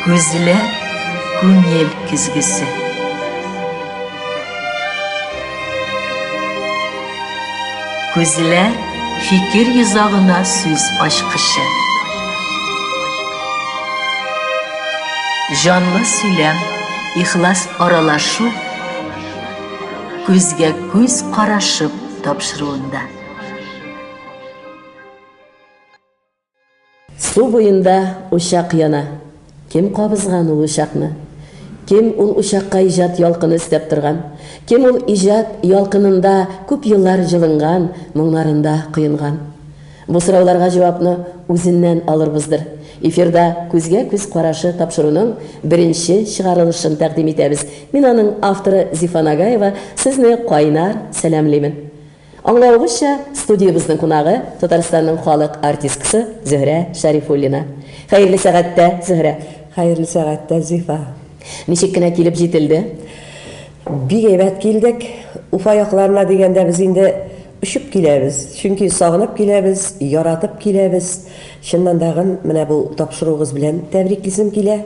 Көзілер күңел күзгісі. Көзілер фикір юзағына сөз ашқышы. Жанлы сөйлем, ихлас аралашу, көзге көз қарашып тапшыруында. Су бойында ушақ яна. Кем қабызған ол ушақны? Кем ол ушаққа ижат ялқыны істеп тұрған? Кем ол ижат ялқынында көп еллар жылынған, мұңларында құйынған? Бұл сұрауларға жауапны өзіннен алырбыздыр. Эфирда көзге көз қарашы тапшыруның бірінші шығарылышын тәқдим етеміз. Мен аның авторы Зифа Нагаева, сізні қайнар сәлемлеймін. Аңлауғызша студиябыздың қонағы Татарстанның халық артисткасы Зөһрә Шәрифуллина. Хайырлы сәғатта, Зөһрә. Хайырлы сәғатта, Зифа. Ничек кенә килеп җителде? Бик әйбәт килдек. Уфа якларына дигәндә без инде үшіп киләбез. Чөнки сагынып киләбез, яратып киләбез. Шуннан дагын менә бу тапшыруыгыз белән тәбриклисем килә.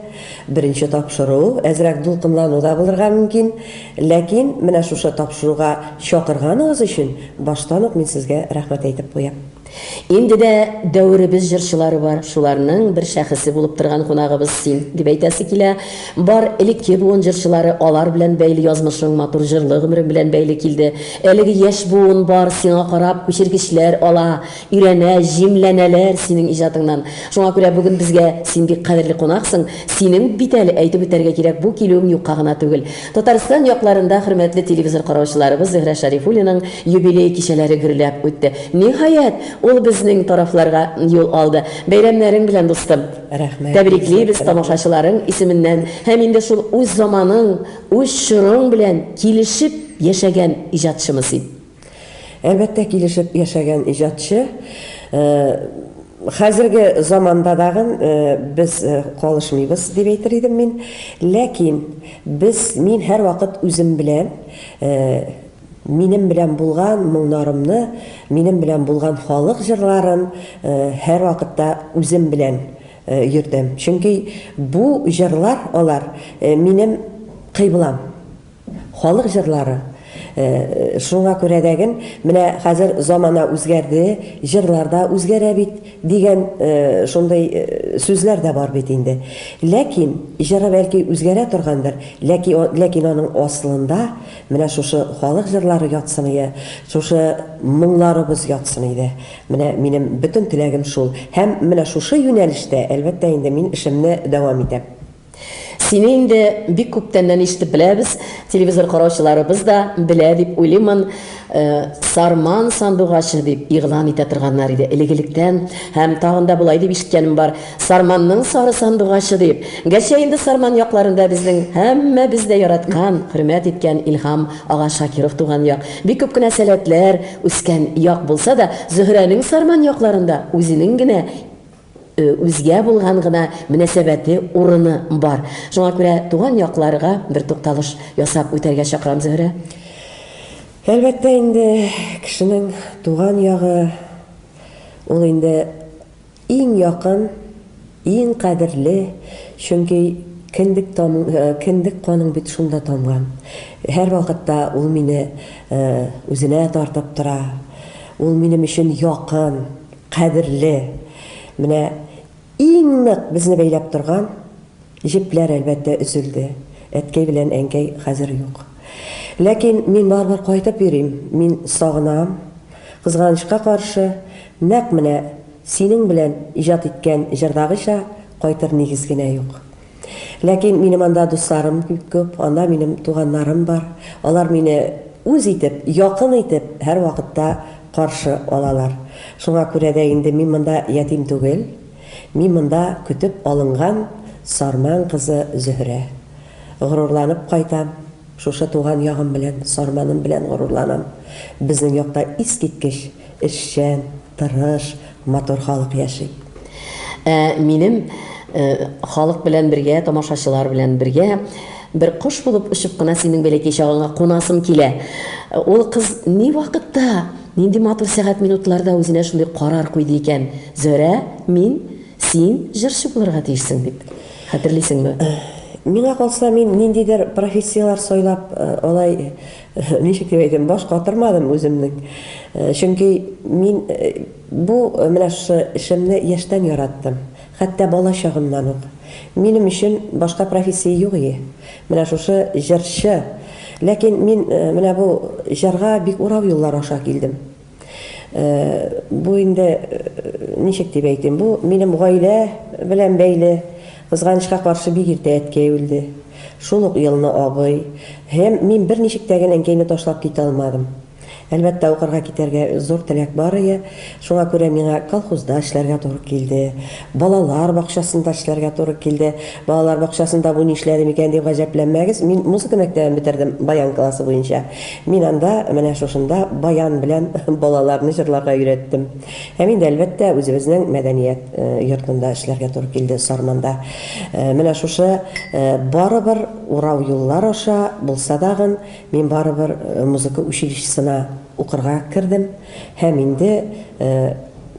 Беренче тапшыру әзрәк дулкынлануда булырга мөмкин, ләкин менә шушы тапшыруга чакырганыгыз өчен баштан ук мин сезгә рәхмәт әйтеп куям. Инде дә дәүребез җырчылары бар, шуларның бер шәхесе булып торган кунагыбыз син дип әйтәсе килә. Бар элекке буын җырчылары алар белән бәйле язмышың, матур җырлы гомерең белән бәйле килде. Әлеге яшь буын бар, сиңа карап күчергечләр ала, өйрәнә, җимләнәләр синең иҗатыңнан. Шуңа күрә бүген безгә син бик кадерле кунаксың. Синең бит әле әйтеп үтәргә кирәк, бу килүең юкка гына түгел. Татарстан якларында хөрмәтле телевизор караучыларыбыз Зөһрә Шәрифуллинаның юбилей кичәләре гөрләп үтте. Ниһаять, ул безнең тарафларга юл алды. Бәйрәмнәрең белән дустым. Рәхмәт. Тәбриклибез тамашачыларың исеменнән. Һәм инде шул үз заманың, үз чорың белән килешеп яшәгән иҗатчымы син? Әлбәттә килешеп яшәгән иҗатчы. Хәзерге заманда дагын без калышмыйбыз дип әйтер идем мин. Ләкин мин һәр вакыт үзем белән минем белән булган моңнарымны, минем белән булган халык җырларын һәр вакытта үзем белән йөрдем. Чөнки бу җырлар алар минем кыйблам. Халык җырлары. Шуңа күрә дәген, менә хәзер замана үзгәрде, җырларда үзгәрә бит дигән шундый сүзләр дә бар бит инде. Ләкин җыры бәлки үзгәрә торгандыр, ләкин аның аслында менә шушы халык җырлары ятсын иде, шушы моңларыбыз ятсын иде. Менә минем бөтен теләгем шул. Һәм менә шушы юнәлештә әлбәттә инде мин эшемне дәвам итәм. Сине инде бик күптәннән ишетеп беләбез, телевизор караучыларыбыз да белә дип уйлыймын. Сарман сандугачы дип игълан итә торганнар иде элегелектән, һәм тагын да булай дип ишеткәнем бар. Сарманның сары сандугачы дип. Гәрчә инде Сарман якларында безнең һәммә бездә яраткан, хөрмәт иткән Илһам ага Шакиров туган як. Бик күп кенә сәләтләр үскән як булса да, Зөһрәнең Сарман якларында үзенең генә үзгә булган гына мөнәсәбәте, урыны бар. Шуңа күрә туган якларга бер тукталыш ясап үтәргә чакырам, Зөһрә. Әлбәттә инде кешенең туган ягы ул инде иң якын, иң кадерле, чөнки киндек каның бит шунда тамган. Һәр вакытта ул мине үзенә тартып тора. Ул минем өчен якын, кадерле. Менә иң нык безне бәйләп торган җепләр әлбәттә өзелде. Әткәй белән әнкәй хәзер юк. Ләкин мин барыбер кайтып йөрим. Мин сагынам. Кызганычка каршы, нәкъ менә синең белән иҗат иткән җырдагыча кайтыр нигез генә юк. Ләкин минем анда дусларым күп, анда минем туганнарым бар. Алар мине үз итеп, якын итеп һәр вакытта каршы алалар. Шуңа күрә дә инде мин монда ятим түгел. Мин монда көтеп алынган Сарман кызы Зөһрә. Горурланып кайтам. Шушы туган ягым белән, Сарманым белән горурланам. Безнең якта искиткеч, эшчән, тырыш, матур халык яши. Минем халык белән бергә, тамашачылар белән бергә бер кош булып очып кына синең бәләкәй чагыңа кунасым килә. Ул кыз ни вакытта, нинди матур сәгать минутларда үзенә шундый карар куйды икән. Зөһрә, мин син җырчы булырга тиешсең дип. Хәтерлисеңме? Миңа калса, мин ниндидер профессиялар сойлап, алай ничек дип әйтим, баш катырмадым үземнең. Чөнки мин бу менә шушы эшемне яшьтән яраттым. Хәтта бала чагымнан ук. Минем өчен башка профессия юк иде. Менә шушы җырчы. Ләкин мин менә бу җырга бик урау юллар аша килдем. Бу инде ничек дип әйтим, бу минем гаилә белән бәйле. Кызганычка каршы бик иртә әткәй үлде. Шул ук елны абый. Һәм мин бер ничек тә генә әнкәйне ташлап китә алмадым. Әлбәттә, укырга китәргә зур теләк бар иде. Шуңа күрә миңа колхозда эшләргә туры килде. Балалар бакчасында эшләргә туры килде. Балалар бакчасында бу нишләдем икән дип гаҗәпләнмәгез. Мин музыка мәктәбен бетердем, баян классы буенча. Мин анда менә шушында баян белән балаларны җырларга өйрәттем. Һәм инде әлбәттә үзебезнең мәдәният йортында эшләргә туры килде, Сарманда. Менә шушы барыбер урау юллар аша булса дагы мин барыбер музыка училищесына укырга кирдем. Һәм инде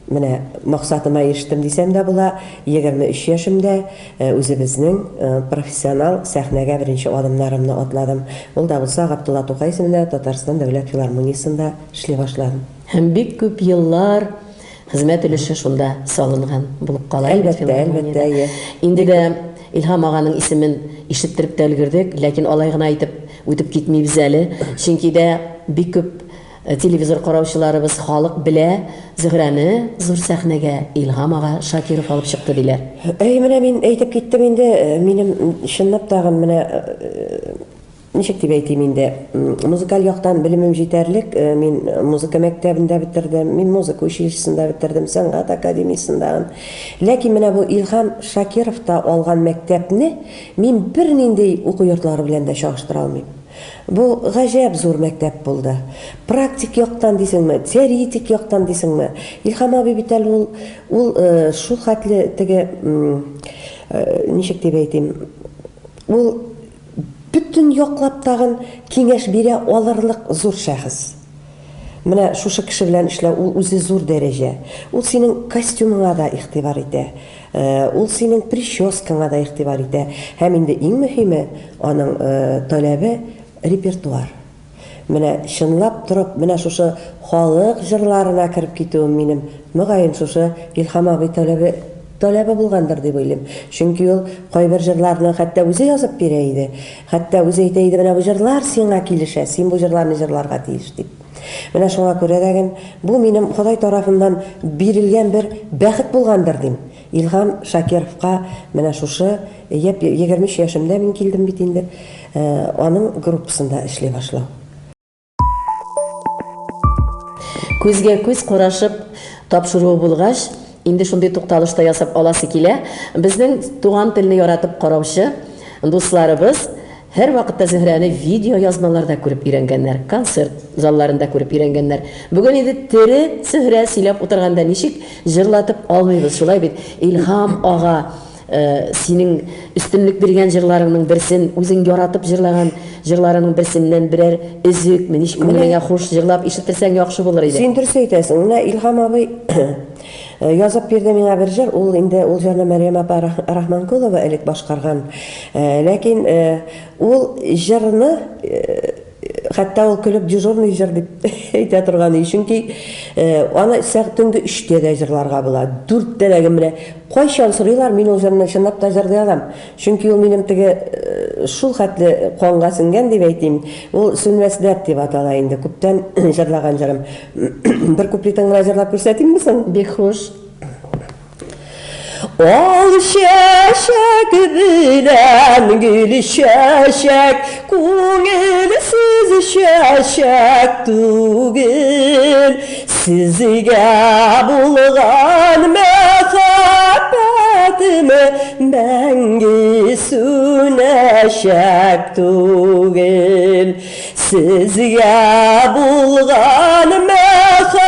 менә максатыма ирештем дисәм дә була. 23 яшемдә үзебезнең профессионал сәхнәгә беренче адымнарымны атладым. Ул да булса Габдулла Тукай исемендә Татарстан дәүләт филармониясендә эшли башладым. Һәм бик күп еллар хезмәт өлеше шунда салынган булып кала. Әлбәттә. Инде дә Илһам аганың исемен ишеттереп тә өлгердек, ләкин алай гына әйтеп үтеп китмибез әле. Чөнки дә бик күп телевизор караучыларыбыз халык белә, Зөһрәне зур сәхнәгә Илһам ага Шакиров алып чыкты диләр. Менә мин әйтеп киттем инде, минем чынлап тагын менә ничек дип әйтим инде, музыкаль яктан белемем җитәрлек. Мин музыка мәктәбендә бетердем, мин музыка училищесында бетердем, сәнгать академиясендә. Ләкин менә бу Илһам Шакировта алган мәктәпне мин бернинди уку йортлары белән дә чагыштыра алмыйм. Бу гаҗәп зур мәктәп булды. Практик яктан дисеңме, теоретик яктан дисеңме, Илһам абый бит әле ул шул хәтле теге ничек дип әйтим, ул бүтән яклап тагын киңәш бирә алырлык зур шәхес. Менә шушы кеше белән эшләү ул үзе зур дәрәҗә. Ул синең костюмыңа да игътибар итә. Ул синең прическаңа да игътибар итә. Һәм инде иң мөһиме аның таләбе репертуар. Менә чынлап торып, менә шушы халык җырларына кирип китүем минем мөгаен шушы Илһам абый таләбе булгандыр дип уйлыйм. Чөнки ул кайбер җырларны хәтта үзе язып бирә иде. Хәтта үзе әйтә иде, менә бу җырлар сиңа килешә, син бу җырларны җырларга тиеш дип. Менә шуңа күрә дәген бу минем Ходай тарафыннан бирелгән бер бәхет булгандыр дим. Илһам Шакировка менә шушы 23 яшемдә мин килдем бит инде. Аның группасында эшли башлау. Күзгә күз карашып тапшыру булгач, инде шундый тукталышта ясап аласы килә. Безнең туган телне яратып караучы дусларыбыз һәр вакытта Зөһрәне видео язмаларда күреп өйрәнгәннәр, концерт залларында күреп өйрәнгәннәр. Бүген инде тере Зөһрә сөйләп утырганда ничек җырлатып алмыйбыз, шулай бит. Илһам ага синең өстенлек биргән җырларыңның берсен, үзең яратып җырлаган җырларыңның берсеннән берәр өзек, ничек миңа хуш җырлап ишеттерсәң яхшы булыр иде. Син дөрес әйтәсең. Менә Илһам абый язып бирде миңа бер җыр. Ул инде ул җырны Мәрьям апа Рахманкулова элек башкарган. Ләкин ул җырны хәтта ул көлеп дежурный җыр дип әйтә торган. Чөнки аны сәгатендә 3тә дә җырларга була. 4тә дә генә кайчан сорыйлар, мин ул җырны чынлап та җырлый алам. Чөнки ул минем теге шул хәтле канга сиңгән дип әйтим. Ул сүнмәсдәп дип атала инде. Күптән җырлаган җырым. Бер куплетын гына җырлап күрсәтимме соң? Бик хуш. Ol şeşek bilen gül şeşek, Kungilsiz şeşek tugil, Sizge bulgan mehabbetimi Bengisun eşek tugil, Sizge bulgan mehabbetim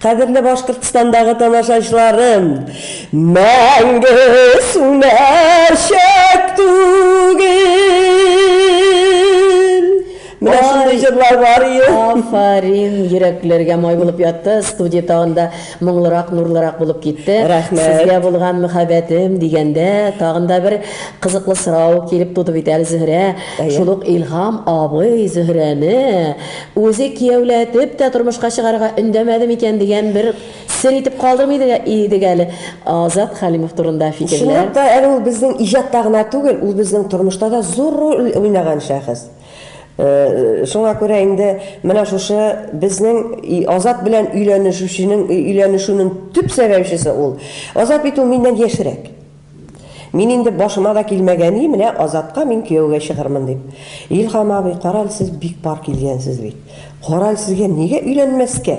Kadirli Başkırtistan'daki tamaşaçılarım, Мәңгі сүнәр шәк түгел. Менә шундый җырлар бар иде. Афарин, йөрәкләргә май булып ятты. Студия тагында моңлырак, нурлырак булып китте. Рәхмәт. Сезгә булган мөхәббәтем дигәндә, тагында бер кызыклы сорау килеп туды бит әле Зөһрә. Шул ук Илһам абый Зөһрәне үзе кияүләтеп тә тормышка чыгарга өндәмәде микән дигән бер сер итеп калдырмый идек әле. Азат Хәлимов турында фикерләр. Шунда әле ул безнең иҗатта гына түгел, ул безнең тормышта да зур роль уйнаган шәхес. Шуңа күрә инде менә шушы безнең Азат белән өйләнешүнең төп сәбәпчесе ул. Азат бит ул миннән яшьрәк. Мин инде башыма да килмәгән и, менә Азатка мин кияүгә чыгармын дип. Илһам абый, карал, сез бик пар килгәнсез бит. Карал, сезгә нигә өйләнмәскә?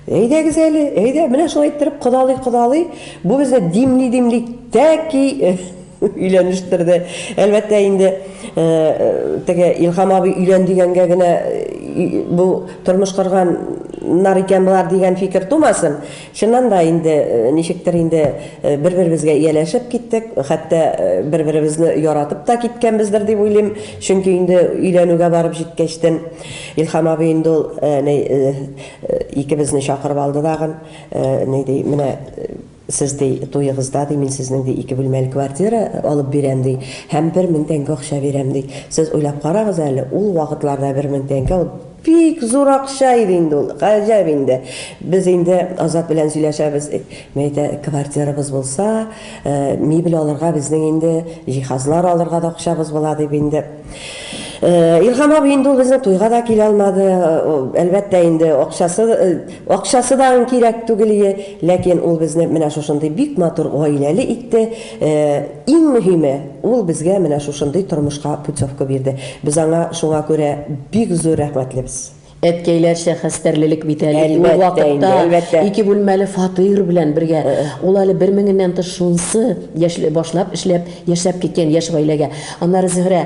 Әйдәгез әле, әйдә, менә шулай иттереп кодалый, бу безне димли тәки өйләнештерде. Әлбәттә инде теге Илһам абый өйлән дигәнгә генә бу тормыш корганнар икән булар дигән фикер тумасын. Чыннан да инде ничектер инде бер-беребезгә ияләшеп киттек, хәтта бер-беребезне яратып та киткәнбездер дип уйлыйм. Чөнки инде өйләнүгә барып җиткәчтен Илһам абый инде ул икебезне чакырып алды дагын, менә сез туегызда мин сезнең ике бүлмәле квартира алып бирәм ди, һәм 1000 тәңкә акча бирәм ди. Сез уйлап карагыз әле, ул вакытларда 1000 тәңкә ул бик зур акча иде инде ул. Гаҗәп инде. Без инде Азат белән сөйләшәбез. Мәйтә, квартирабыз булса, мебель алырга, безнең инде җиһазлар алырга да акчабыз була дип инде. Илһам абый инде ул безнең туйга да килә алмады. Әлбәттә инде акчасы да кирәк түгел, ләкин ул безне менә шушындый бик матур гаиләле итте. Иң мөһиме, ул безгә менә шушындый тормышка путевка бирде. Без аңа шуңа күрә бик зур рәхмәтлебез. Әткәйләр шәхестәрлелек бит әле. Ул вакытта 2 бүлмәле фатир белән бергә. Ул әле 1000-нән тыш шунсы башлап эшләп яшәп киткән яшь гаиләгә. Аннары Зөһрә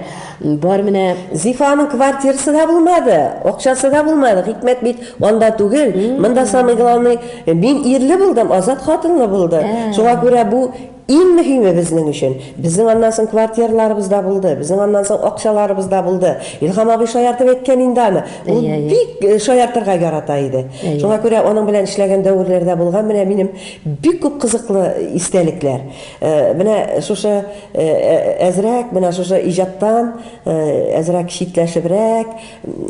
бар менә Зифаның квартирасы да булмады, акчасы да булмады. Хикмәт бит анда түгел. Монда самый главный, мин ирле булдым, Азат хатынлы булды. Шуңа күрә бу иң мөһиме безнең өчен. Безнең аннан соң квартираларыбыз да булды, безнең аннан соң акчаларыбыз да булды. Илһам абый шаяртып әйткән инде аны. Ул бик шаяртырга ярата иде. Шуңа күрә аның белән эшләгән дәверләрдә булган менә минем бик күп кызыклы истәлекләр. Менә шушы әзрәк, менә шушы иҗаттан әзрәк читләшебрәк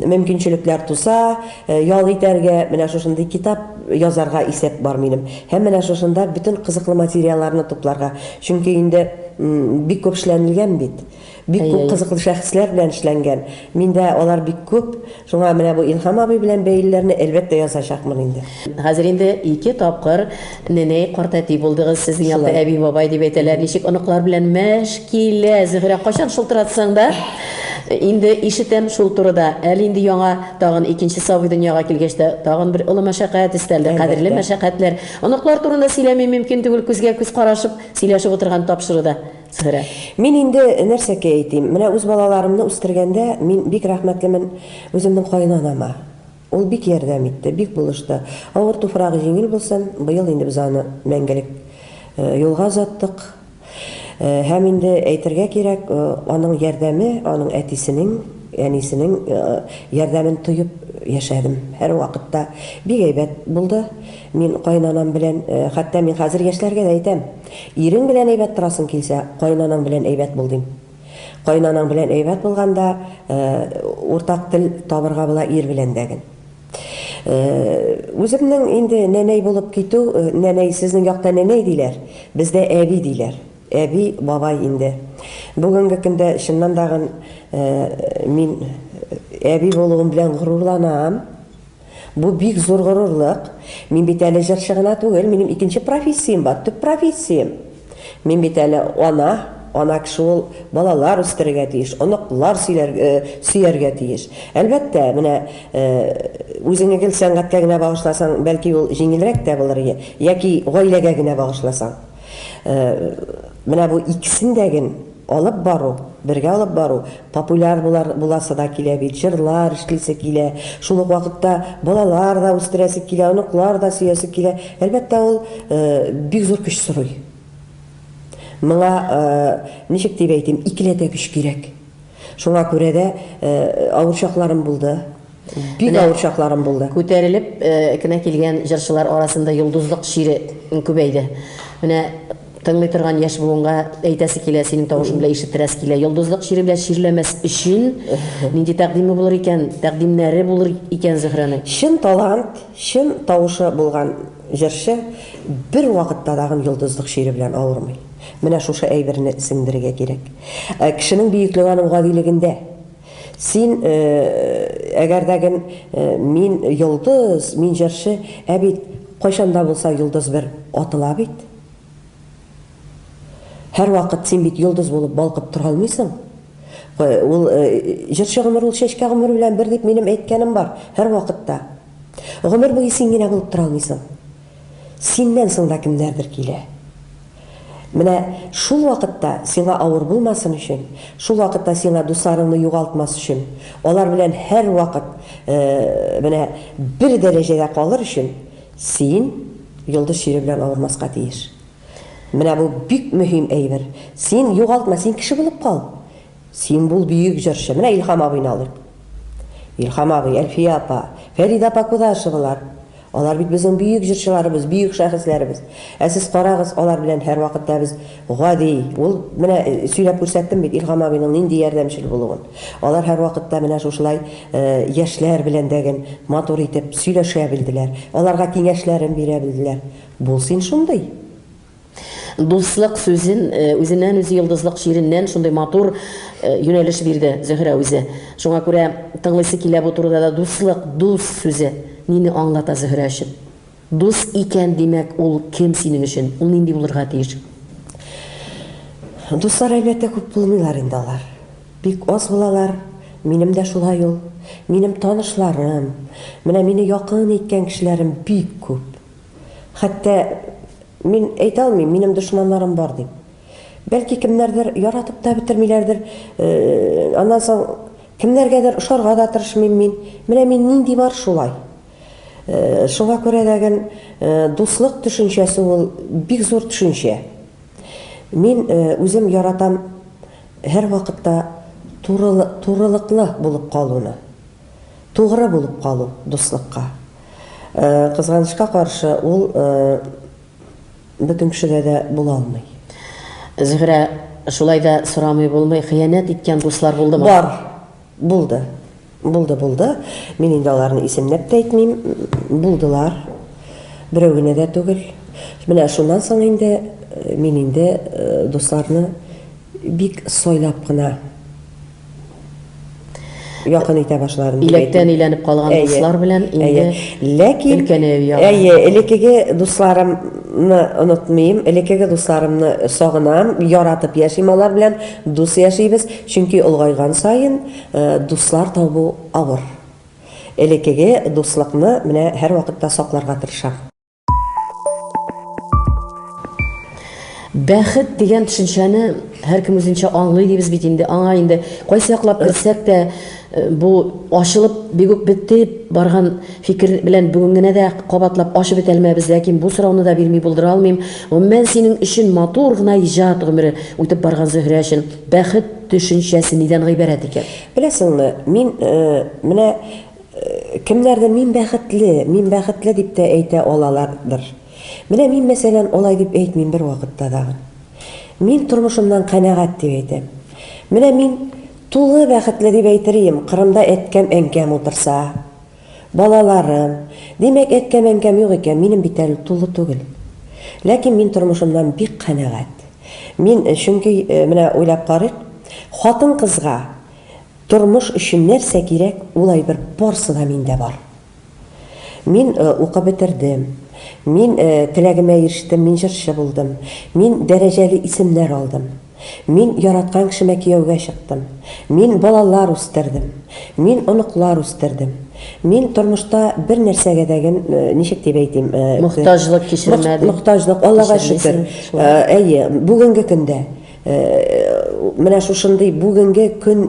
мөмкинчелекләр туса, ял итәргә, менә шушындый китап язарга исәп бар минем. Һәм менә шушында bütün кызыклы материалларны тупларга. Чөнки инде бик күп эшләнелгән бит. Бик күп кызыклы шәхесләр белән эшләнгән. Миндә алар бик күп. Шуңа менә бу Илһам абый белән бәйләрне әлбәттә язачакмын инде. Хәзер инде 2 тапкыр неней картәти булдыгыз. Сезнең янда әби бабай дип әйтәләр. Ничек оныклар белән мәшкилә. Зөһрә качан шылтыратсаң да инде ишетәм шул турыда. Әле инде яңа тагын икенче сабый дөньяга килгәчтә тагын бер олы мәшәкать истәлде. Кадерле мәшәкатьләр. Оныклар турында сөйләмәм мөмкин түгел, күзгә күз карашып сөйләшеп утырган тапшыруда. Зөһрә. Мин инде нәрсәкә әйтим. Менә үз балаларымны үстергәндә мин бик рәхмәтлемен үземнең кайнанама. Ул бик ярдәм итте, бик булышты. Авыр туфрагы җиңел булсын, быел инде без аны мәңгелек юлга озаттык. Һәм инде әйтергә кирәк, аның ярдәме, аның әтисенең, әнисенең ярдәмен тоеп яшәдем. Һәр вакытта бик әйбәт булды. Мин кайнанам белән, хәтта мин хәзер яшьләргә дә әйтәм. Ирең белән әйбәт торасың килсә, кайнанам белән әйбәт бул дим. Кайнанам белән әйбәт булганда, уртак тел табырга була ир белән дәген. Үземнең инде нәнәй булып китү, нәнәй сезнең якта нәнәй диләр, бездә әби диләр. Әби, бабай инде. Бүгенге көндә чыннан дагы мин әби булуым белән горурланам. Бу бик зур горурлык. Мин бит әле җырчы гына түгел, минем икенче профессиям бар, төп профессиям. Мин бит әле ана кеше ул балалар үстерергә тиеш, оныклар сөяргә тиеш. Әлбәттә, менә үзеңә гел сәнгатькә генә багышласаң, бәлки ул җиңелрәк тә булыр, яки гаиләгә генә багышласаң. Менә бу икесендәген алып бару, бергә алып бару, популяр буласы да килә бит, җырлар эшлисе килә, шул ук вакытта балалар да үстерәсе килә, оныклар да сөясе килә. Әлбәттә, ул бик зур көч сорый. Моңа ничек дип әйтим, икеләтә көч кирәк. Шуңа күрә дә авыр чакларым булды. Бик авыр чакларым булды. Күтәрелеп кенә килгән җырчылар арасында йолдызлык шире күбәйде. Менә тыңлый торган яшь буынга әйтәсе килә, синең тавышың белән ишеттерәсе килә. Йолдызлык шире белән ширләмәс өчен нинди тәкъдиме булыр икән, тәкъдимнәре булыр икән Зөһрәнең? Шын талант, шын тавышы булган җырчы бер вакытта дагы йолдызлык шире белән авырмый. Менә шушы әйберне сеңдерергә кирәк. Кешенең бөеклеге аның гадилегендә. Син әгәр дәген мин йолдыз, мин җырчы, бит кайчанда булса йолдыз бер атыла бит. Һәр вакыт син бит йолдыз булып балкып тора алмыйсың. Ул җырчы гомер, ул чәчкә гомер белән бер дип минем әйткәнем бар һәр вакытта. Гомер буе син генә булып тора алмыйсың. Синнән соң да кемнәрдер килә. Менә шул вакытта сиңа авыр булмасын өчен, шул вакытта сиңа дусларыңны югалтмас өчен, алар белән һәр вакыт менә бер дәрәҗәдә калыр өчен син йолдыз шире белән авырмаска тиеш. Менә бу бик мөһим әйбер. Син югалтма, син кеше булып кал. Син бул бөек җырчы. Менә Илһам абыйны алыйк. Илһам абый, Әлфия апа, Фәрида апа Кудашевалар. Алар бит безнең бөек җырчыларыбыз, бөек шәхесләребез. Сез карагыз, алар белән һәр вакытта без гади. Ул менә сөйләп күрсәттем бит Илһам абыйның нинди ярдәмчел булуын. Алар һәр вакытта менә шушылай яшьләр белән дәген матур итеп сөйләшә белделәр. Аларга киңәшләрен бирә белделәр. Бул син шундый. Дуслык сүзен үзеннән үзе йолдызлык ширеннән шундый матур юнәлеш бирде Зөһрә үзе. Шуңа күрә тыңлыйсы килә бу турыда да дуслык, дус сүзе нине аңлата Зөһрә өчен? Дус икән димәк, ул кем синең өчен? Ул нинди булырга тиеш? Дуслар әлбәттә күп булмыйлар инде алар. Бик аз булалар. Минем дә шулай ул. Минем танышларым, менә мине якын иткән кешеләрем бик күп. Хәтта мин әйтә алмыйм, минем дошманнарым бар дип. Бәлки кемнәрдер яратып та бетермиләрдер. Аннан соң кемнәргәдер ошарга да тырышмыйм мин. Менә мин нинди бар шулай. Шуңа күрә дәген дуслык төшенчәсе ул бик зур төшенчә. Мин үзем яратам һәр вакытта турылыклы булып калуны. Тугры булып калу дуслыкка. Кызганычка каршы ул бөтен кешедә дә була алмый. Зөһрә, шулай да сорамый булмый, хыянәт иткән дуслар булдымы? Бар. Булды. Мин инде аларны исемләп тә әйтмим. Булдылар. Берәү генә дә түгел. Менә шуннан соң инде мин инде дусларны бик сойлап кына якын итә башларым. Иләктән иләнеп калган дуслар белән инде ләкин элекеге дусларымны онытмыйм, элекеге дусларымны сагынам, яратып яшим алар белән, дус яшибез, чөнки улгайган сайын дуслар табу авыр. Элекеге дуслыкны менә һәр вакытта сакларга тырышам. Бәхет дигән төшенчәне һәркем үзенчә аңлый дибез бит инде. Аңа инде кайсы яклап керсәк тә бу ашылып бик үк бетеп барган фикер белән бүген генә дә кабатлап ашып бетә алмабыз, ләкин бу сорауны да бирми булдыра алмыйм. Мен синең өчен матур гына иҗат гомере үтеп барган Зөһрә өчен бәхет төшенчәсе нидән гыйбарәт икән? Беләсеңме, мин менә кемнәрдә мин бәхетле дип тә әйтә алалардыр. Менә мин мәсәлән алай дип әйтмим бер вакытта дагы. Мин тормышымнан канәгать дип әйтәм. Менә мин тулы бәхетле дип әйтерим. Кырымда әткәм әнкәм утырса, балаларым, димәк әткәм әнкәм юк икән, минем бит әле тулы түгел. Ләкин мин тормышымнан бик канәгать. Мин чөнки менә уйлап карыйк, хатын кызга тормыш өчен нәрсә кирәк, улай бер барсы да миндә бар. Мин укып бетердем. Мин теләгемә ирештем, мин җырчы булдым. Мин дәрәҗәле исемнәр алдым. Мин яраткан кешемә кияүгә чыктым. Мин балалар үстердем. Мин оныклар үстердем. Мин тормышта бер нәрсәгә дәген ничек дип әйтим, Мохтаҗлык кичермәдем. Мохтаҗлык, Аллага шөкер. Бүгенге көндә менә шушындый бүгенге көн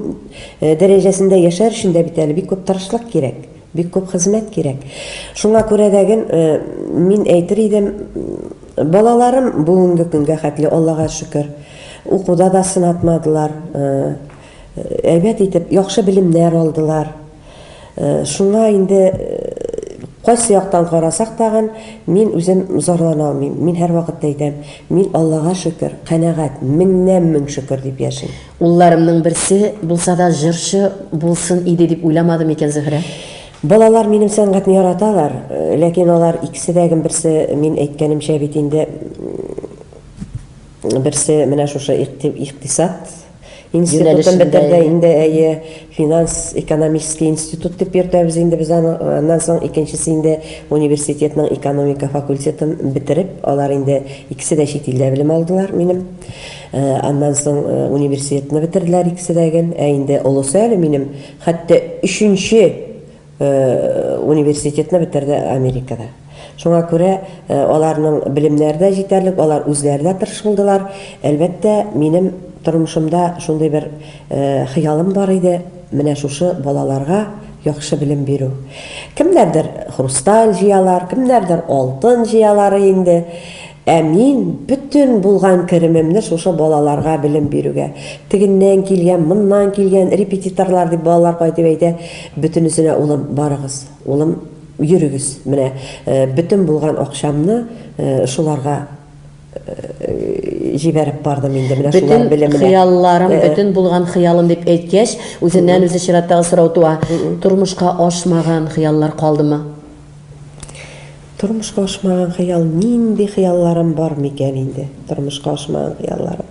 дәрәҗәсендә яшәр өчен дә бит әле бик күп тырышлык кирәк. Бик күп хезмәт кирәк. Шуңа күрә дәген мин әйтер идем, балаларым бүгенге көнгә хәтле, Аллага шөкер, укуда да сынатмадылар. Әйбәт итеп яхшы белемнәр алдылар. Шуңа инде кайсы яктан карасак тагын мин үзем зарлана алмыйм. Мин һәр вакытта әйтәм, мин Аллага шөкер, канәгать, меңнән шөкер дип яшим. Улларымның берсе булса да җырчы булсын иде дип уйламадым икән Зөһрә. Балалар минем сәнгатьне яраталар, ләкин алар икесе дәген берсе мин әйткәнемчә бит инде берсе менә шушы иктисад институтын бетерде инде, финанс экономический институт дип йөртәбез инде без аннан соң икенчесе инде университетның экономика факультетын бетереп, алар инде икесе дә чит илдә белем алдылар минем. Аннан соң университетны бетерделәр икесе дәген, инде олысы әле минем хәтта 3нче университетны бетерде Америкада. Шуңа күрә аларның белемнәре дә җитәрлек, алар үзләре дә тырыш булдылар. Әлбәттә, минем тормышымда шундый бер хыялым бар иде, менә шушы балаларга яхшы белем бирү. Кемнәрдер хрусталь җыялар, кемнәрдер алтын җыялар инде. Мин бүтән булган керемемне шушы балаларга белем бирүгә. Тегеннән килгән, моннан килгән репетиторлар дип балалар кайтып әйтә, бүтәнесенә улым барыгыз, улым йөрегез. Менә бүтән булган акчамны шуларга җибәреп бардым инде, менә шулар белеменә. Хыялларым, бүтән булган хыялым дип әйткәч, үзеннән үзе чираттагы сорау туа. Тормышка ашмаган хыяллар калдымы? Тормышка ашмаган хыял, нинди хыялларым бар микән инде? Тормышка ашмаган хыялларым.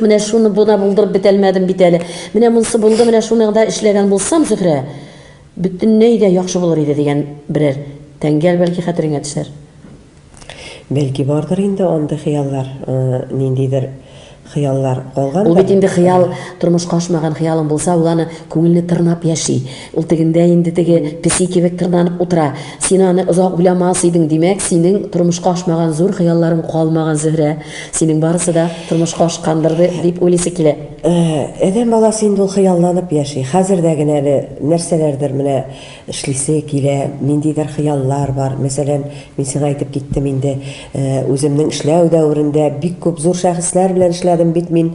Менә шуны буна булдырып бетәлмәдем бит әле. Менә монсы булды, менә шуны да эшләгән булсам, Зөһрә, бөтенләй дә яхшы булыр иде дигән берәр тәңгәл бәлки хәтереңә төшәр. Бәлки бардыр инде андый хыяллар, ниндидер хыяллар калган. Ул бит инде хыял, тормышка ашмаган хыялың булса, ул аны күңелне тырнап яши. Ул тегендә инде теге песи кебек тырнанып утыра. Син аны озак уйламас идең, димәк, синең тормышка ашмаган зур хыялларың калмаган, Зөһрә. Синең барысы да тормышка ашкандыр дип уйлыйсы килә. Әдәм баласы инде ул хыялланып яши. Хәзердә генә нәрсәләрдер менә эшлисе килә, ниндидер хыяллар бар. Мәсәлән, мин сиңа әйтеп киттем инде, үземнең эшләү дәврендә бик күп зур шәхесләр белән эшләдем бит мин.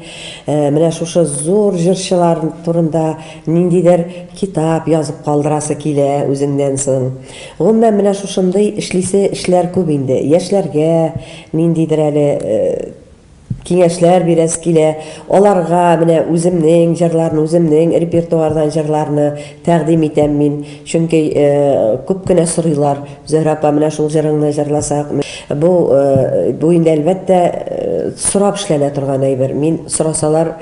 Менә шушы зур җырчылар турында ниндидер китап язып калдырасы килә үзеңнән соң. Гомумән менә шушындый эшлисе эшләр күп инде. Яшьләргә ниндидер әле киңәшләр бирәс килә, аларга менә үземнең җырларны, үземнең репертуардан җырларны тәкъдим итәм мин. Чөнки күп кенә сорыйлар, Зөһрә апа, менә шул җырыңны җырласак. Бу инде әлбәттә сорап эшләнә торган әйбер. Мин сорасалар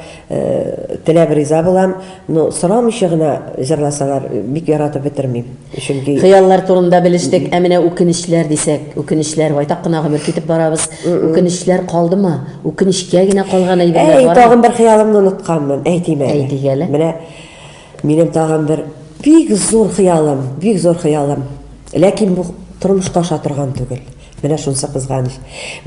теләп риза булам, но сорамыйча гына җырласалар бик яратып бетермим. Чөнки хыяллар турында белештек, менә үкенечләр дисәк, үкенечләр байтак кына гомер китеп барабыз. Үкенечләр калдымы? Үкенечкә генә калган әйберләр бар. Тагын бер хыялымны унытканмын, әйтим әле. Әйтик әле. Менә минем тагын бер бик зур хыялым. Ләкин бу тормышка аша торган түгел. Менә шунсы кызганыч.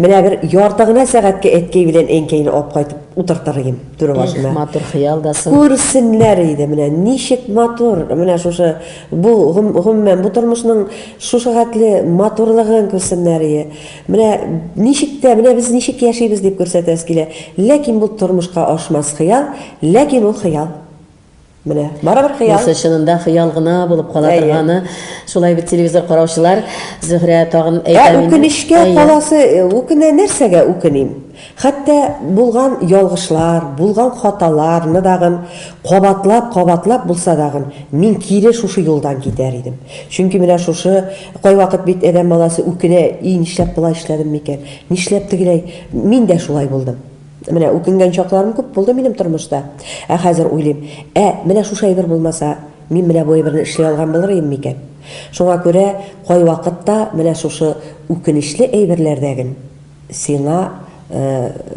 Менә бер ярты гына сәгатькә әткәй белән әнкәйне алып кайтып утыртыргым түрә башына. Матур хыял да соң. Күрсеннәр иде, менә ничек матур, менә шушы бу гомумән бу тормышның шушы хәтле матурлыгын күрсеннәр иде. Менә ничек тә, менә без ничек яшибез дип күрсәтәс килә. Ләкин бу тормышка ашмас хыял, ләкин ул хыял. Менә барыбер хыял. Бусы чынында хыял гына булып кала торганы. Шулай бит телевизор караучылар, Зөһрә тагын әйтәм. Үкенечкә каласы, үкенә нәрсәгә үкеним? Хәтта булган ялгышлар, булган хаталарны дагын кабатлап булса дагын мин кире шушы юлдан китәр идем. Чөнки менә шушы кайвакыт бит әдәм баласы үкенә, нишләп булай эшләдем микән? Нишләп тегеләй? Мин дә шулай булдым. Менә үкенгән чакларым күп булды минем тормышта. Хәзер уйлыйм, менә шушы әйбер булмаса, мин менә бу әйберне эшли алган булыр идем микән? Шуңа күрә кайвакытта менә шушы үкенечле әйберләрдәген сиңа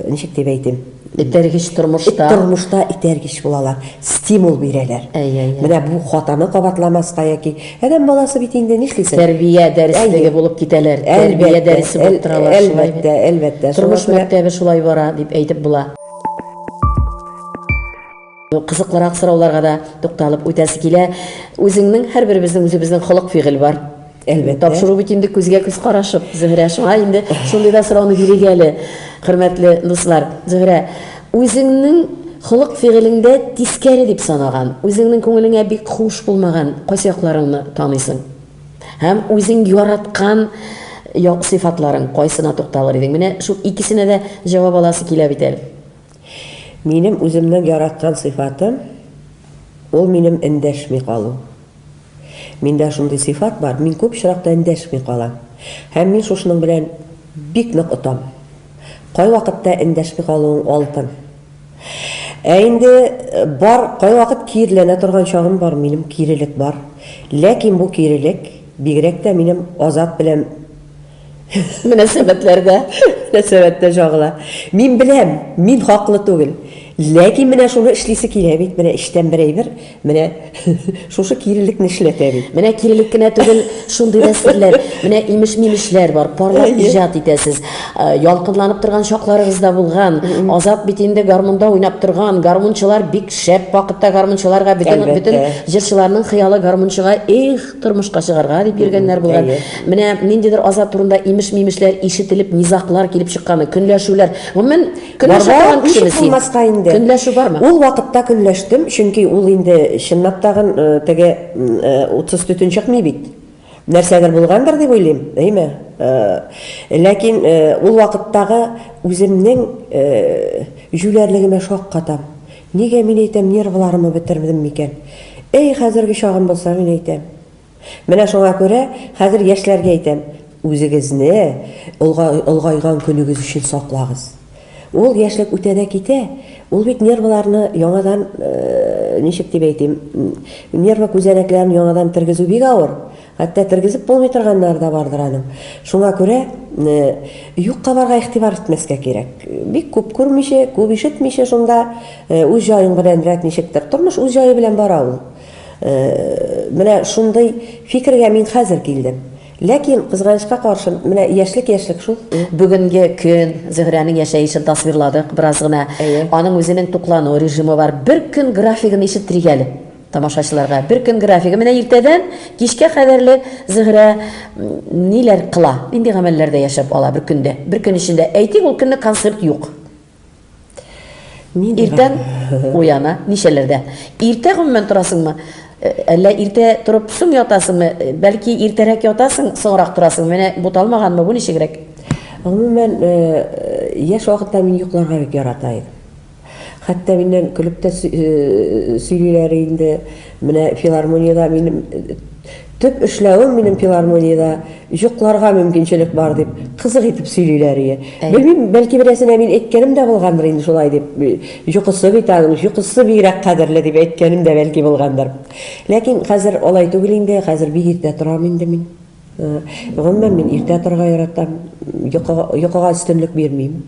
ничек дип әйтим? Итәргеч тормышта итәргеч булалар, стимул бирәләр. Менә бу хатаны кабатламаска яки әдәм баласы бит инде нишлисен? Тәрбия дәреслеге булып китәләр. Тәрбия дәресе булып торалар. Әлбәттә. Тормыш мәктәбе шулай бара дип әйтеп була. Кызыклырак сорауларга да тукталып үтәсе килә. Үзеңнең һәрберебезнең үзебезнең холык-фигыль бар. Әлбәттә. Тапшыру бит инде күзгә күз карашып, Зөһрә, шуңа инде шундый да сорауны бирик әле, хөрмәтле дуслар. Зөһрә, үзеңнең Холык фигылеңдә тискәре дип санаган, үзеңнең күңелеңә бик хуш булмаган кайсы якларыңны таныйсың? Һәм үзең яраткан сыйфатларың кайсына тукталыр идең? Менә шу икесенә дә җавап аласы килә бит әле. Минем үземнең яраткан сыйфатым ул минем эндәшми калу. Миндә шундый сыйфат бар, мин күп очракта эндәшми калам. Һәм мин шушының белән бик нык отам. Кай вакытта эндәшми калуың алтын. Инде бар, кай вакыт киреләнә торган чагым бар, минем кирелек бар. Ләкин бу кирелек бигрәк тә минем Азат белән мөнәсәбәтләрдә жагыла. Мин беләм, мин хаклы түгел. Ләкин менә шуны эшлисе килә бит, менә эштән бер әйбер, менә шушы кирелекне эшләтә бит. Менә кирелек кенә түгел, шундый да серләр, менә имеш-мимешләр бар, парлап иҗат итәсез. Ялкынланып торган шакларыгыз да булган. Азат бит инде гармунда уйнап торган, гармунчылар бик шәп вакытта гармунчыларга бөтен җырчыларның хыялы гармунчыга тормышка чыгарга дип йөргәннәр булган. Менә ниндидер Азат турында имеш-мимешләр ишетелеп, низаклар килеп чыкканы, көнләшүләр. Гомумән көнләшә торган кешебез. Көнләшү бармы? Ул вакытта көнләштем, чөнки ул инде чынлап тагын теге 34 чыкмый бит. Нәрсәдер булгандыр дип уйлыйм, әйме? Ләкин ул вакыттагы үземнең җүләрлегемә шаккатам. Нигә мин әйтәм, нервларымны бетердем микән? Хәзерге чагым булса мин әйтәм. Менә шуңа күрә хәзер яшьләргә әйтәм, үзегезне олгайган көнегез өчен саклагыз. Ул яшьлек үтәдә китә, ул бит нервларны яңадан, ничек дип әйтим, нерва күзәнәкләрен яңадан тергезү бик авыр. Хәтта тергезеп булмый торганнар да бардыр аның. Шуңа күрә юкка барга игътибар итмәскә кирәк. Бик күп күрмичә, күп ишетмичә шунда үз җаең белән рәт ничектер. Тормыш үз җае белән бара ул. Менә шундый фикергә мин хәзер килдем. Ләкин кызганычка каршы, менә яшьлек шул. Бүгенге көн Зөһрәнең яшәешен тасвирладык бераз гына. Аның үзенең туклану режимы бар. Бер көн графигын ишеттирик әле тамашачыларга. Бер көн графигы. Менә иртәдән кичкә кадәрле Зөһрә ниләр кыла? Нинди гамәлләрдә яшәп ала бер көндә? Бер көн ичендә әйтик, ул көнне концерт юк. Иртән уяна, нишәләрдә? Иртә гомумән торасыңмы? Әллә иртә торып соң ятасыңмы? Бәлки иртәрәк ятасың, соңрак торасың. Менә буталмаганмы бу ничегрәк? Гомумән яшь вакытта мин юкларга бик ярата идем. Хәтта миннән көлеп тә сөйлиләр инде. Менә филармониядә минем төп эшләвем минем филармониядә юкларга мөмкинчелек бар дип кызык итеп сөйлиләр иде. Белмим, бәлки берәрсенә мин әйткәнем дә булгандыр инде шулай дип. Юкысы бит аның, юкысы бигрәк кадерле дип әйткәнем дә бәлки булгандыр. Ләкин хәзер алай түгел инде, хәзер бик иртә торам инде мин. Гомумән мин иртә торырга яратам. Йокыга өстенлек бирмим.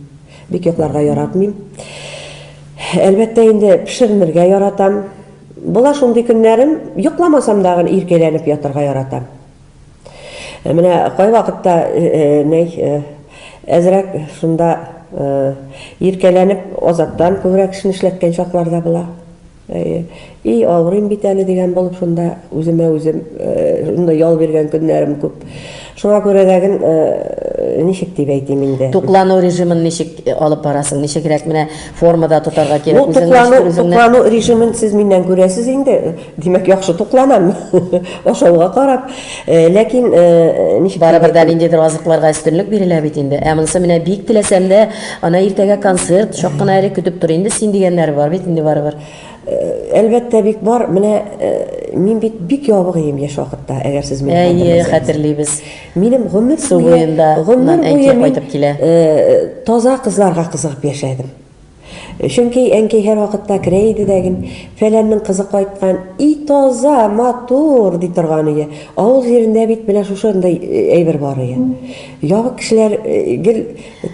Бик йокларга яратмыйм. Әлбәттә инде пешеренергә яратам. Була шундый көннәрем, йокламасам дагы иркәләнеп ятырга яратам. Менә кай вакытта әзрәк шунда иркәләнеп Азаттан күбрәк эшне эшләткән чакларда була. Авырым бит әле дигән булып шунда үземә үзем шунда ял биргән көннәрем күп. Шуңа күрә дәген ничек дип әйтим инде. Туклану режимын ничек алып барасың? Ничегрәк менә формада тотарга кирәк? Туклану режимын сез миннән күрәсез инде. Димәк, яхшы тукланам. Ашауга карап. Ләкин ничек барыбер дә ниндидер азыкларга өстенлек бирелә бит инде. Монысы менә бик теләсәм дә, ана иртәгә концерт, шак кына әле көтеп тор инде, син дигәннәр бар бит инде барыбер. Әлбәттә бик бар. Менә мин бит бик ябык идем яшь вакытта, әгәр сез мине хәтерлибез. Минем гомер буе кайтып килә. Таза кызларга кызыгып яшәдем. Чөнки әнкәй һәр вакытта керә иде дәген, фәләннең кызы кайткан, таза, матур ди торган иде. Авыл җирендә бит менә шушындай әйбер бар иде. Ябык кешеләр гел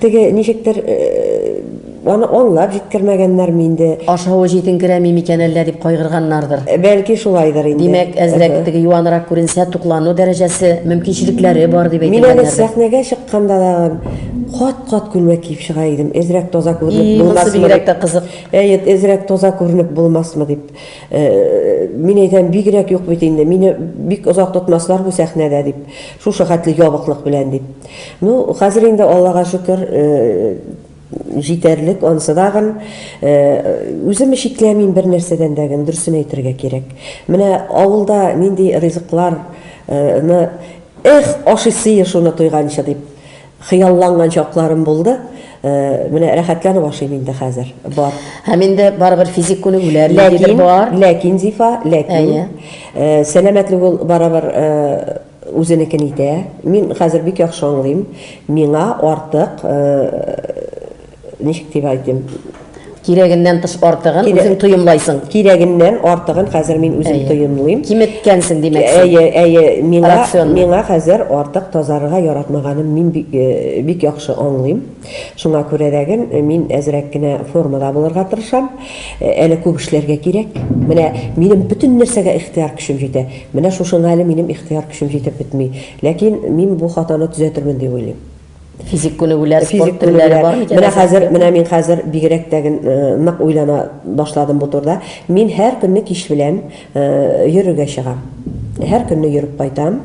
теге ничектер аны аңлап җиткермәгәннәр минде. Ашавы җитенкерәми микән әллә дип кайгырганнардыр. Бәлки шулайдыр инде. Димәк, әзрәк теге юанрак күренсә, туклану дәрәҗәсе, мөмкинчелекләре бар дип әйтәләр. Мин әле сәхнәгә чыкканда да кат-кат күлмәк киеп чыга идем. Әзрәк таза күренеп булмасмы? Бигрәк тә кызык. Әзрәк таза күренеп булмасмы дип. Мин әйтәм, бигрәк юк бит инде. Мине бик озак тотмаслар бу сәхнәдә дип. Шушы хәтле ябыклык белән дип. Хәзер инде Аллага шөкер, җитәрлек, анысы дагын үзем шикләмим бер нәрсәдән дәген, дөресен әйтергә кирәк. Менә авылда нинди ризыкларны ашыйсы шуны тойганчы дип хыялланган чакларым булды. Менә рәхәтләнеп ашыйм инде хәзер. Бар. Һәм инде барыбер физик күнегүләр нидер бар. Ләкин Зифа, сәламәтлек ул барыбер үзенекен итә. Мин хәзер бик яхшы аңлыйм. Миңа артык ничек дип әйтим? Кирәгеннән тыш артыгын үзең тоемлайсың. Кирәгеннән артыгын хәзер мин үзем тоемлыйм. Киметкәнсең димәксең. Миңа хәзер артык тазарга яратмаганым мин бик яхшы аңлыйм. Шуңа күрә дәген мин әзрәк кенә формада булырга тырышам. Әле күп эшләргә кирәк. Менә минем бөтен нәрсәгә ихтияр көчем җитә. Менә шушыңа әле минем ихтияр көчем җитеп бетми. Ләкин мин бу хатаны төзәтермен дип уйлыйм. Физик күнегүләр, спорт төрләре бар микән? Менә мин хәзер бигрәк тәген нык уйлана башладым бу турда. Мин һәр көнне кич белән йөрергә чыгам. Һәр көнне йөреп кайтам.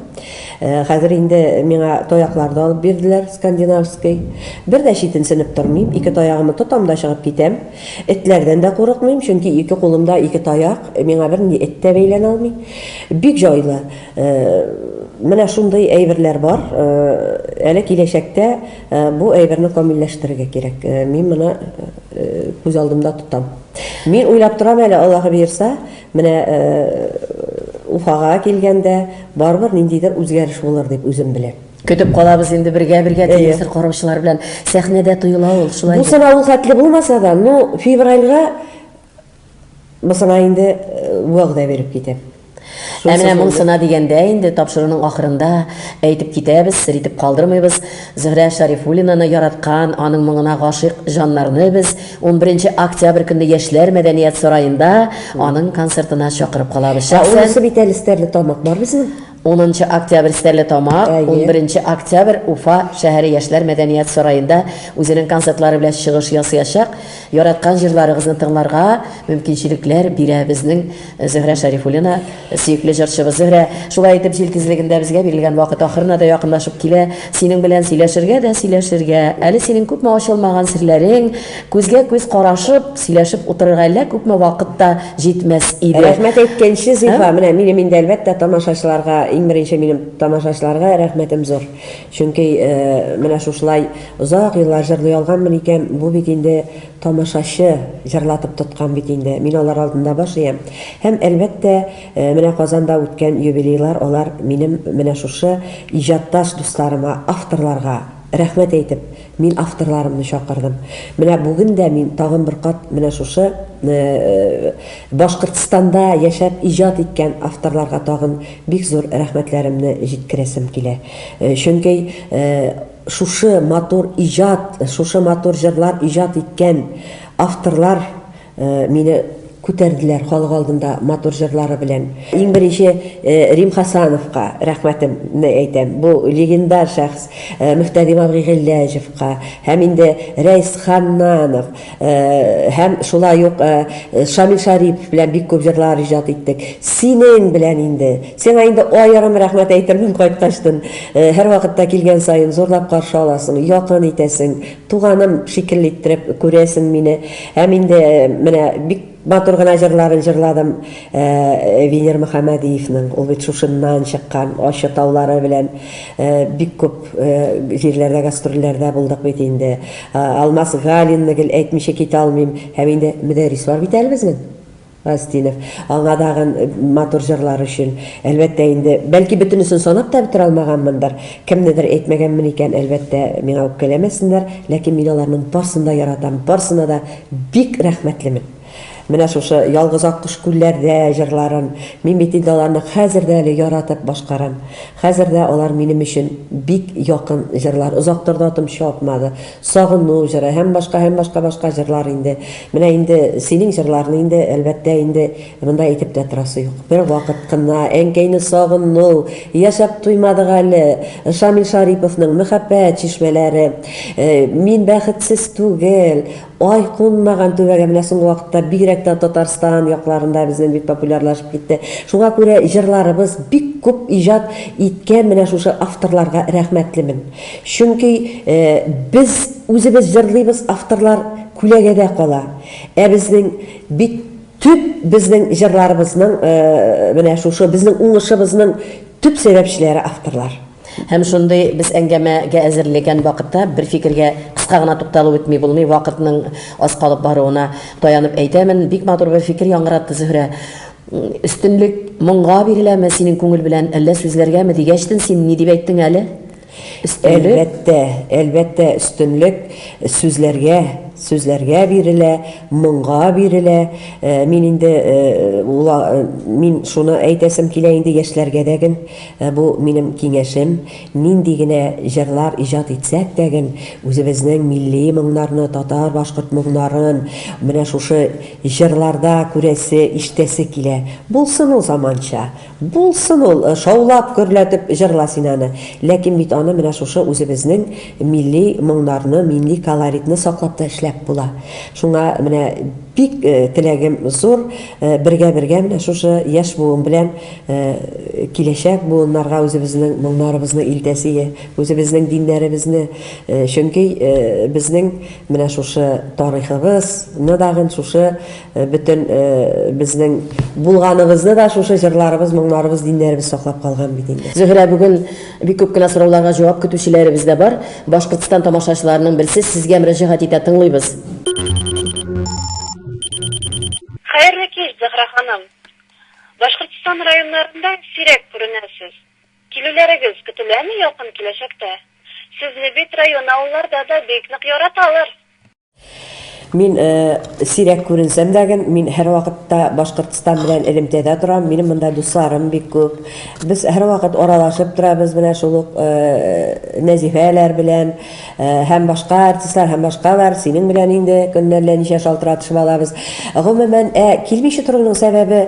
Хәзер инде миңа таяклар да алып бирделәр, скандинавский. Бер дә читенсенеп тормыйм, ике таягымны тотам да чыгып китәм. Этләрдән дә курыкмыйм, чөнки ике кулымда ике таяк, миңа бер ни эт тә бәйләнә алмый. Бик җайлы. Менә шундый әйберләр бар. Әле киләчәктә бу әйберне камилләштерергә кирәк. Мин моны күз алдымда тотам. Мин уйлап торам әле, Аллаһы бирсә, менә Уфага килгәндә барбыр ниндидер үзгәреш булыр дип үзем беләм. Көтеп калабыз инде бергә телевизор караучылар белән. Сәхнәдә тоела ул шулай. Бу сана ул хәтле булмаса да, февральгә бу сана инде вәгъдә биреп китәм. Менә моңсына дигәндә инде тапшыруның ахырында әйтеп китәбез, сер итеп калдырмыйбыз. Зөһрә Шарифуллинаны яраткан, аның моңына гашыйк җаннарны без 11 октябрь көнне Яшьләр мәдәният сараенда аның концертына чакырып калабыз. Шәхсән бит әле Стәрлетамак бар безнең. 10 октябрь Стәрлетамак, 11 октябрь Уфа шәһәре Яшьләр мәдәният сараенда үзенең концертлары белән чыгыш ясаячак. Яраткан җырларыгызны тыңларга мөмкинчелекләр бирә безнең Зөһрә Шарифуллина, сөекле җырчыбыз. Зөһрә, шулай итеп җилкизлегендә безгә бирелгән вакыт ахырына да якынлашып килә. Синең белән сөйләшергә. Әле синең күпме ачылмаган серләрең, күзгә күз карашып, сөйләшеп утырырга әллә күпме вакытта җитмәс иде. Рәхмәт әйткәнче Зифа, менә минем инде әлбәттә тамашачыларга, иң беренче минем тамашачыларга рәхмәтем зур. Чөнки менә шушылай озак еллар җырлый алганмын икән, бу бит инде тамашачы җырлатып тоткан бит инде. Мин алар алдында башыям. Һәм әлбәттә менә Казанда үткән юбилейлар, алар минем менә шушы иҗатташ дусларыма, авторларга рәхмәт әйтеп, мин авторларымны чакырдым. Менә бүген дә мин тагын бер кат менә шушы Башкортстанда яшәп иҗат иткән авторларга тагын бик зур рәхмәтләремне җиткерәсем килә. Чөнки шушы матур иҗат, шушы матур җырлар иҗат иткән авторлар мине күтәрделәр халык алдында матур җырлары белән. Иң беренче Рим Хасановка рәхмәтемне әйтәм. Бу легендар шәхс, Мөхтәдим Абдигыйләҗевка, һәм инде Рәис Ханнанов, һәм шулай ук Шамил Шарипов белән бик күп җырлар иҗат иттек. Синең белән инде. Сиңа инде аерым рәхмәт әйтермен кайткачтан. Һәр вакытта килгән саен зурлап каршы аласың, якын итәсең, туганым шикелле иттереп күрәсең мине. Һәм инде менә бик матур гына җырларын җырладым Венер Мөхәммәдиевнең, ул бит шушыннан чыккан ачы таулары белән бик күп җирләрдә гастрольләрдә булдык бит инде. Алмаз Галинны гел әйтмичә китә алмыйм. Һәм инде мөдәррис бар бит әле безнең. Астинов, аңа дагын матур җырлар өчен. Әлбәттә инде, бәлки бөтенесен санап та бетерә алмаганмындыр. Кемнедер әйтмәгәнмен икән, әлбәттә миңа үпкәләмәсеннәр, ләкин мин аларның барсын да яратам, барсына да бик рәхмәтлемен. Менә шушы ялгыз аккош күлләрдә җырларын мин бит инде аларны хәзер дә әле яратып башкарам. Хәзер дә алар минем өчен бик якын җырлар. Озактыр да атым чапмады. Сагыну җыры һәм башка җырлар инде. Менә инде синең җырларны инде әлбәттә инде монда әйтеп тә торасы юк. Бер вакыт кына әнкәйне сагыну, яшәп туймадык әле, Шамил Шариповның мәхәббәт чишмәләре, мин бәхетсез түгел, ай кунмаган түбәгә, менә соңгы вакытта бигрәк тә Татарстан якларында безнең бик популярлашып китте. Шуңа күрә җырларыбыз бик күп иҗат иткән менә шушы авторларга рәхмәтлемен. Чөнки без үзебез җырлыйбыз, авторлар күләгәдә кала. Безнең бит төп безнең җырларыбызның, менә шушы безнең уңышыбызның төп сәбәпчеләре авторлар. Һәм шундый без әңгәмәгә әзерләгән вакытта бер фикергә кыска гына тукталып үтми булмый, вакытның аз калып баруына таянып әйтәмен, бик матур бер фикер яңгыратты Зөһрә. Өстенлек моңга биреләме синең күңел белән, әллә сүзләргәме дигәчтен син ни дип әйттең әле? Әлбәттә, өстенлек сүзләргә бирелә, моңга бирелә. Мин инде мин шуны әйтәсем килә инде яшьләргә дәген, бу минем киңәшем, нинди генә җырлар иҗат итсәк дәген, үзебезнең милли моңнарны, татар, башкорт моңнарын менә шушы җырларда күрәсе, ишетәсе килә. Булсын ул заманча, булсын ул шаулап, гөрләтеп җырла син аны. Ләкин бит аны менә шушы үзебезнең милли моңнарны, милли колоритны саклап та эшләп була. Шуңа менә бик теләгем зур, бергә менә шушы яшь буын белән киләчәк буыннарга үзебезнең моңнарыбызны илтәсе, үзебезнең диннәребезне, чөнки безнең менә шушы тарихыбызны дагы шушы бөтен безнең булганыбызны да шушы җырларыбыз, моңнарыбыз, диннәребез саклап калган бит инде. Зөһрә, бүген бик күп кенә сорауларга җавап көтүчеләребез дә бар. Башкортстан тамашачыларының берсе сезгә мөрәҗәгать итә, тыңлыйбыз. Хәерле кич, Зөһрә ханым. Башкортстан районнарында сирәк күренәсез. Килүләрегез көтеләме якын киләчәктә? Сезне бит район авылларда да бик нык яраталар. Мин сирәк күренсәм дәген, мин һәр вакытта Башкортстан белән элемтәдә торам. Минем монда дусларым бик күп. Без һәр вакыт аралашып торабыз менә шул ук Нәзифәләр белән, һәм башка артистлар, һәм башкалар. Синең белән инде көннәрдә ничә шалтыратышып алабыз. Гомумән, килмичә торуның сәбәбе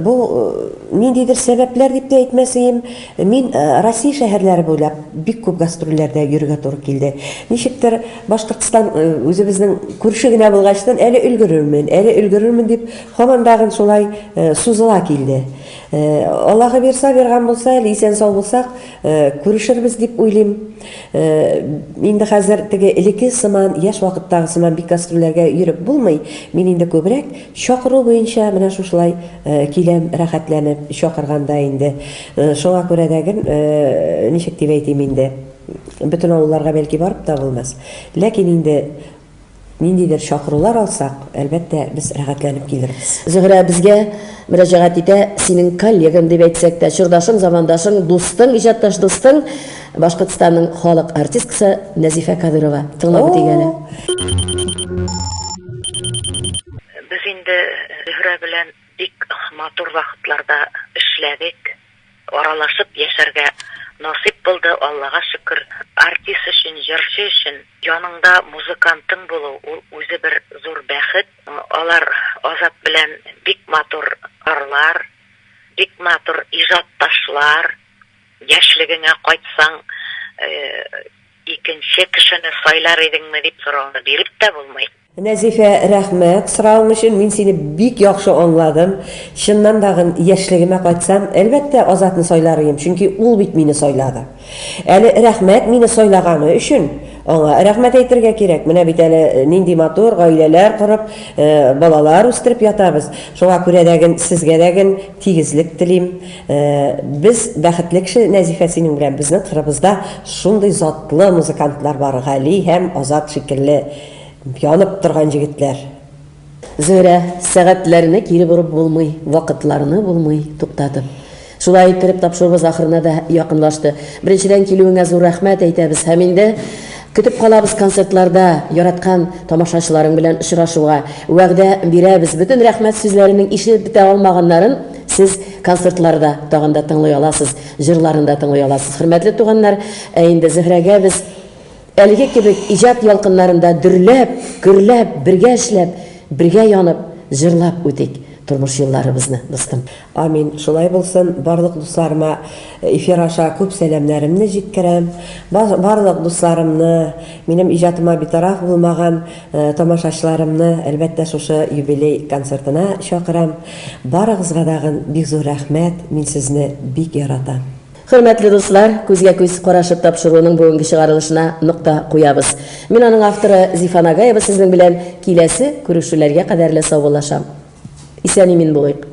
бу ниндидер сәбәпләр дип тә әйтмәсем, мин Россия шәһәрләре буйлап бик күп гастрольләрдә йөрергә туры килде. Ничектер Башкортстан үзебезнең күрше генә булгачтан әле өлгөрөрмен дип һаман дагы шулай сузыла килде. Аллаһы бирсә, биргән булса, исән сау булсак, күрешербез дип уйлыйм. Инде хәзер теге элекке сыман, яшь вакыттагы сыман бик гастрольләргә йөреп булмый. Мин инде күбрәк чакыру буенча менә шушылай киләм, рәхәтләнеп чакырганда инде. Шуңа күрә дәген ничек дип әйтим инде. Бөтен авылларга бәлки барып та булмас. Ләкин инде ниндидер чакырулар алсак, әлбәттә без рәхәтләнеп килербез. Зөһрә, безгә мөрәҗәгать итә, синең коллегам дип әйтсәк тә, чурдашың, замандашың, дустың, иҗатташ дустың, Башкортстанның халык артисткасы Нәзифә Кадырова. Тыңлап үтик әле. Без инде Зөһрә белән бик матур вакытларда эшләдек. Аралашып яшәргә насип булды, Аллага шөкер. Артист өчен, җырчы өчен яныңда музыкантың булу ул үзе бер зур бәхет. Алар Азат белән бик матур арлар, бик матур иҗатташлар. Яшьлегеңә кайтсаң, икенче кешене сайлар идеңме дип сорауны биреп тә булмый. Нәзифә, рәхмәт сорауың өчен. Мин сине бик яхшы аңладым. Чыннан дагы яшьлегемә кайтсам, әлбәттә Азатны сайлар идем, чөнки ул бит мине сайлады. Әле рәхмәт мине сайлаганы өчен. Аңа рәхмәт әйтергә кирәк. Менә бит әле нинди матур гаиләләр корып, балалар үстереп ятабыз. Шуңа күрә дәген сезгә дәген тигезлек телим. Без бәхетле кеше, Нәзифә, синең белән безнең кырыбызда шундый затлы музыкантлар бар, Гали һәм Азат шикелле янып торган җегетләр. Зөһрә, сәгатьләрне кире борып булмый, вакытларны булмый туктатып. Шулай иттереп тапшырыбыз ахырына да якынлашты. Беренчедән килүеңә зур рәхмәт әйтәбез. Һәм инде көтеп калабыз концертларда яраткан тамашачыларың белән очрашуга. Вәгъдә бирәбез. Бөтен рәхмәт сүзләренең ишетеп бетә алмаганнарын сез концертларда тагын да тыңлый аласыз, җырларында тыңлый аласыз. Хөрмәтле туганнар, инде Зөһрәгә без әлеге кебек иҗат ялкыннарында дөрләп, гөрләп, бергә эшләп, бергә янып, җырлап үтик тормыш елларыбызны, дустым. Амин. Шулай булсын. Барлык дусларыма эфир аша күп сәламнәремне җиткерәм. Барлык дусларымны, минем иҗатыма битараф булмаган тамашачыларымны әлбәттә шушы юбилей концертына чакырам. Барыгызга дагы бик зур рәхмәт. Мин сезне бик яратам. Hürmetli dostlar, күзгә күз карашып тапшыруның бүгенге чыгарылышына нокта куябыз. Мин аның авторы Зифан Агаева сезнең белән киләсе күрешүләргә кадәрле саубуллашам. Исән-имин булыйк.